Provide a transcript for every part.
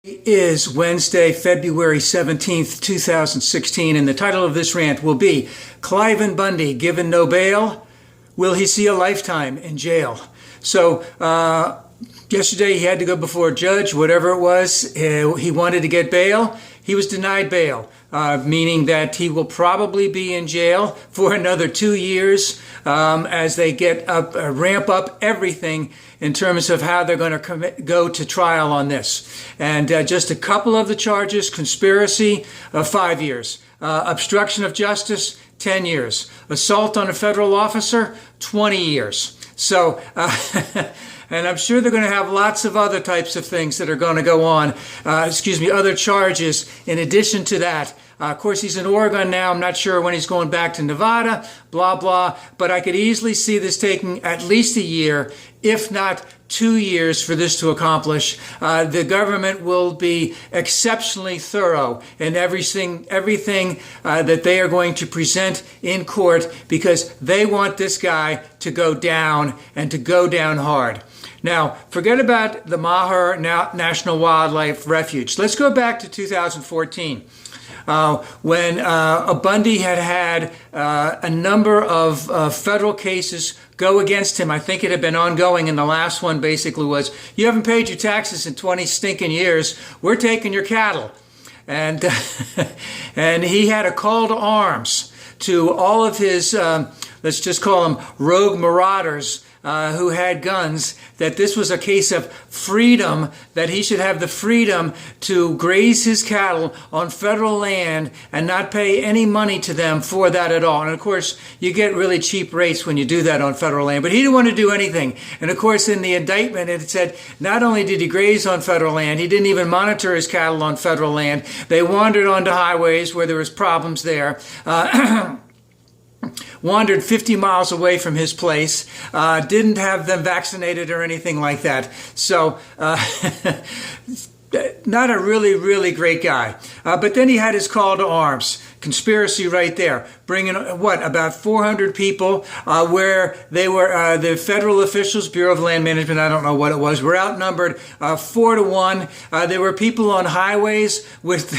Is Wednesday, February 17th, 2016, and the title of this rant will be Cliven Bundy given no bail. Will he see a lifetime in jail? So yesterday he had to go before a judge, whatever it was. He wanted to get bail. He was denied bail, meaning that he will probably be in jail for another 2 years as they ramp up everything in terms of how they're going to go to trial on this. And just a couple of the charges: conspiracy, 5 years; obstruction of justice, 10 years; assault on a federal officer, 20 years. So, and I'm sure they're going to have lots of other types of things that are going to go on, other charges in addition to that. Of course, he's in Oregon now. I'm not sure when he's going back to Nevada, blah, blah. But I could easily see this taking at least a year, if not 2 years, for this to accomplish. The government will be exceptionally thorough in everything that they are going to present in court, because they want this guy to go down, and to go down hard. Now, forget about the Maher National Wildlife Refuge. Let's go back to 2014. When Bundy had a number of federal cases go against him. I think it had been ongoing, and the last one basically was, you haven't paid your taxes in 20 stinking years, we're taking your cattle. And, and he had a call to arms to all of his, let's just call them rogue marauders, who had guns, that this was a case of freedom, that he should have the freedom to graze his cattle on federal land and not pay any money to them for that at all. And of course, you get really cheap rates when you do that on federal land, but he didn't want to do anything. And of course, in the indictment, it said not only did he graze on federal land, he didn't even monitor his cattle on federal land. They wandered onto highways where there was problems there. Wandered 50 miles away from his place, didn't have them vaccinated or anything like that. So, not a really, really great guy. But then he had his call to arms. Conspiracy right there. Bringing, about 400 people, where they were, the federal officials, Bureau of Land Management, I don't know what it was, were outnumbered 4-1. There were people on highways with,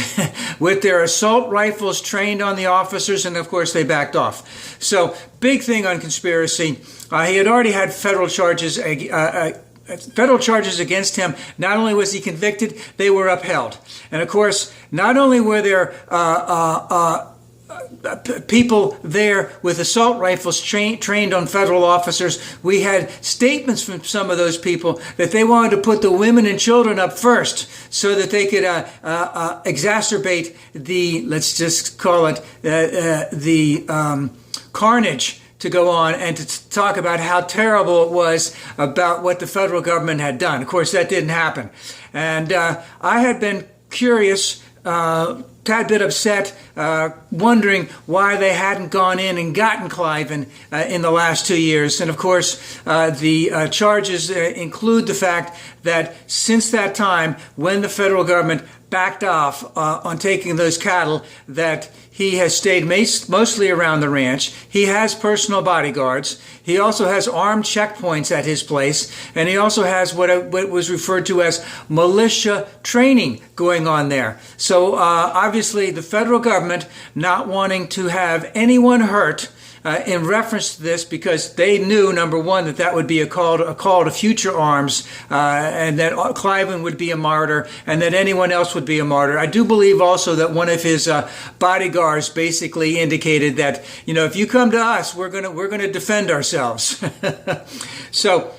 with their assault rifles trained on the officers, and of course they backed off. So, big thing on conspiracy. He had already had federal charges against him. Not only was he convicted, they were upheld. And of course, not only were there people there with assault rifles trained on federal officers, we had statements from some of those people that they wanted to put the women and children up first so that they could exacerbate the, let's just call it, carnage to go on and to talk about how terrible it was about what the federal government had done. Of course, that didn't happen. And I had been curious, tad bit upset, wondering why they hadn't gone in and gotten Cliven in the last 2 years. And of course, the charges include the fact that since that time, when the federal government backed off on taking those cattle, that he has stayed mostly around the ranch. He has personal bodyguards. He also has armed checkpoints at his place. And he also has what was referred to as militia training going on there. So obviously the federal government not wanting to have anyone hurt in reference to this, because they knew, number one, that would be a call to future arms, and that Cliven would be a martyr, and that anyone else would be a martyr. I do believe also that one of his bodyguards basically indicated that, if you come to us, we're gonna defend ourselves. So,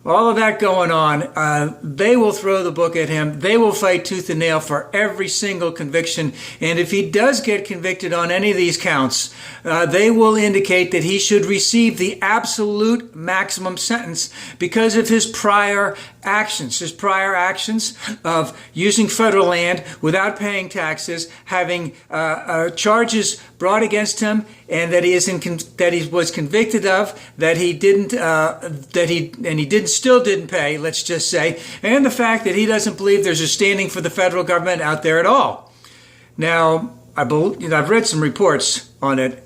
all of that going on, they will throw the book at him. They will fight tooth and nail for every single conviction. And if he does get convicted on any of these counts, they will indicate that he should receive the absolute maximum sentence because of his prior actions. His prior actions of using federal land without paying taxes, having charges brought against him, and that he was convicted of, that he still didn't pay, let's just say, and the fact that he doesn't believe there's a standing for the federal government out there at all. Now, I've read some reports on it.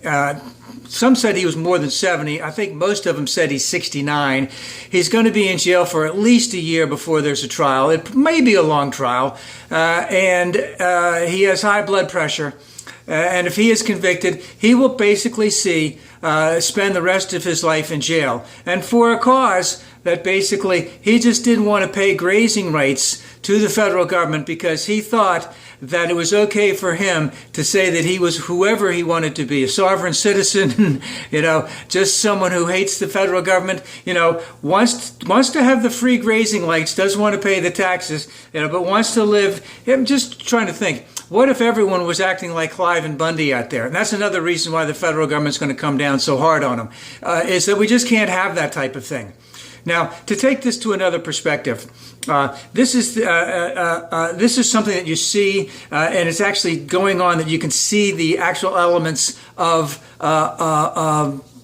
Some said he was more than 70. I think most of them said he's 69. He's going to be in jail for at least a year before there's a trial. It may be a long trial. And he has high blood pressure. And if he is convicted, he will basically spend the rest of his life in jail. And for a cause that basically he just didn't want to pay grazing rights to the federal government because he thought that it was okay for him to say that he was whoever he wanted to be, a sovereign citizen, just someone who hates the federal government, wants to have the free grazing rights, doesn't want to pay the taxes, but wants to live. I'm just trying to think, what if everyone was acting like Cliven Bundy out there? And that's another reason why the federal government's going to come down so hard on him, is that we just can't have that type of thing. Now, to take this to another perspective, this is something that you see, and it's actually going on, that you can see the actual elements of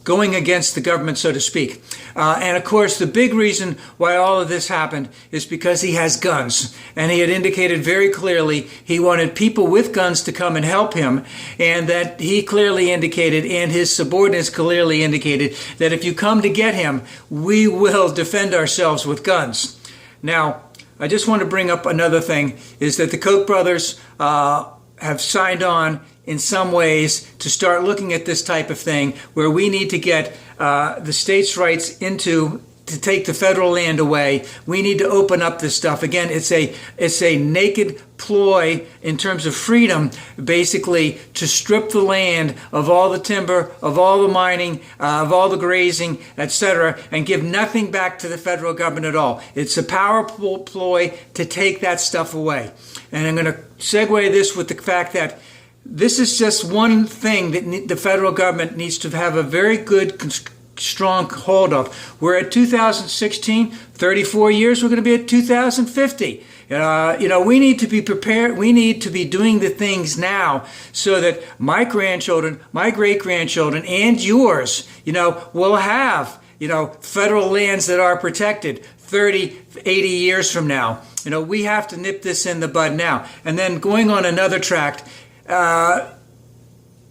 going against the government, so to speak. And of course, the big reason why all of this happened is because he has guns. And he had indicated very clearly he wanted people with guns to come and help him. And that he clearly indicated, and his subordinates clearly indicated, that if you come to get him, we will defend ourselves with guns. Now, I just want to bring up another thing, is that the Koch brothers have signed on in some ways to start looking at this type of thing, where we need to get the states' rights to take the federal land away. We need to open up this stuff. Again, it's a naked ploy in terms of freedom, basically to strip the land of all the timber, of all the mining, of all the grazing, etc., and give nothing back to the federal government at all. It's a powerful ploy to take that stuff away. And I'm going to segue this with the fact that this is just one thing that the federal government needs to have a very good, strong hold of. We're at 2016, 34 years, we're going to be at 2050. We need to be prepared. We need to be doing the things now so that my grandchildren, my great-grandchildren, and yours, will have, federal lands that are protected 30, 80 years from now. We have to nip this in the bud now. And then going on another tract, I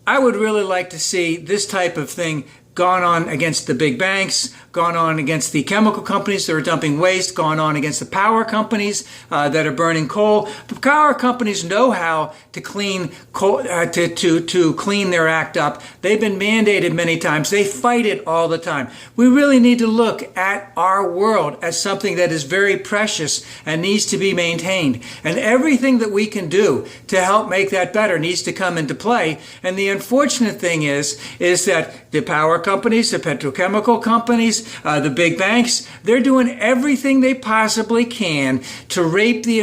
would really like to see this type of thing gone on against the big banks, gone on against the chemical companies that are dumping waste, gone on against the power companies that are burning coal. The power companies know how to clean coal, to clean their act up. They've been mandated many times. They fight it all the time. We really need to look at our world as something that is very precious and needs to be maintained. And everything that we can do to help make that better needs to come into play. And the unfortunate thing is that the power companies, the petrochemical companies, the big banks, they're doing everything they possibly can to rape the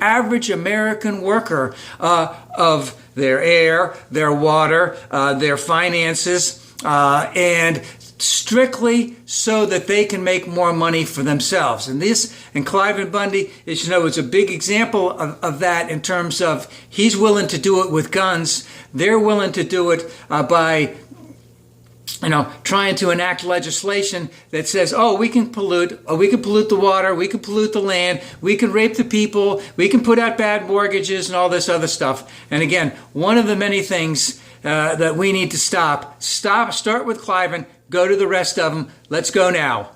average American worker of their air, their water, their finances, and strictly so that they can make more money for themselves. And Cliven Bundy is, is a big example of that, in terms of he's willing to do it with guns. They're willing to do it by trying to enact legislation that says, we can pollute the water, we can pollute the land, we can rape the people, we can put out bad mortgages and all this other stuff. And again, one of the many things that we need to start with Cliven, go to the rest of them. Let's go now.